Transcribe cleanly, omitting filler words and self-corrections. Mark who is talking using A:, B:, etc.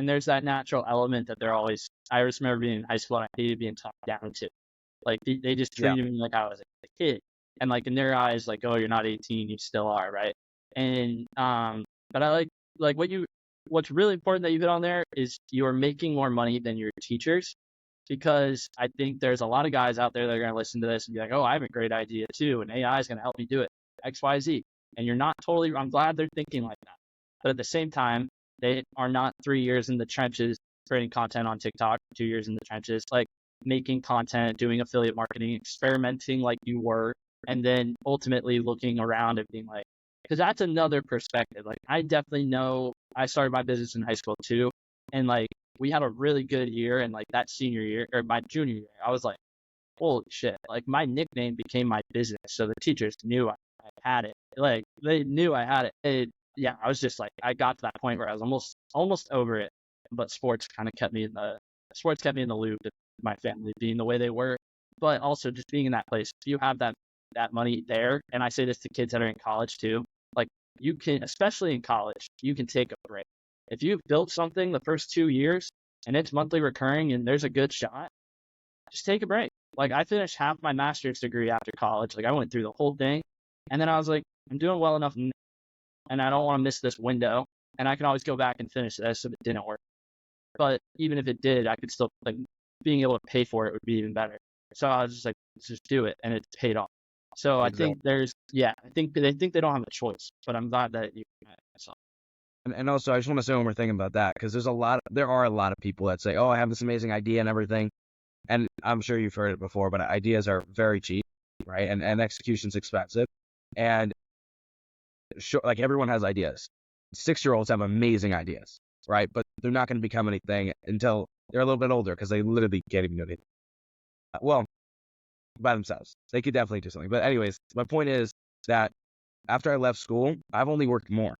A: And there's that natural element that they're always, I just remember being in high school and I hated being talked down to. Like they just
B: Yeah.
A: treated me like I was a kid. And like in their eyes, like, oh, you're not 18, you still are, right? And but I like what's really important that you hit on there is you're making more money than your teachers, because I think there's a lot of guys out there that are going to listen to this and be like, oh, I have a great idea too, and AI is going to help me do it, X, Y, Z. And you're not totally, I'm glad they're thinking like that. But at the same time, they are not 3 years in the trenches creating content on TikTok, 2 years in the trenches, like making content, doing affiliate marketing, experimenting like you were, and then ultimately looking around and being like, because that's another perspective. Like I definitely know I started my business in high school too. And like we had a really good year, and like that senior year or my junior year, I was like, holy shit. Like my nickname became my business. So the teachers knew I had it. Like they knew I had it. Yeah, I was just like, I got to that point where I was almost over it. But sports kept me in the loop, and my family being the way they were. But also just being in that place. If you have that money there, and I say this to kids that are in college too, like you can, especially in college, you can take a break. If you've built something the first 2 years and it's monthly recurring and there's a good shot, just take a break. Like I finished half my master's degree after college. Like I went through the whole thing, and then I was like, I'm doing well enough now, and I don't want to miss this window, and I can always go back and finish this if it didn't work. But even if it did, I could still, like, being able to pay for it would be even better. So I was just like, let's just do it, and it's paid off. So I think I think they don't have a choice, but I'm glad that you. So.
B: And also, I just want to say one more thing about that, because there are a lot of people that say, oh, I have this amazing idea and everything. And I'm sure you've heard it before, but ideas are very cheap, right? And execution's expensive. And sure, like everyone has ideas. 6-year-olds have amazing ideas, right? But they're not going to become anything until they're a little bit older, because they literally can't even do anything. Well, by themselves. They could definitely do something. But anyways, my point is that after I left school, I've only worked more.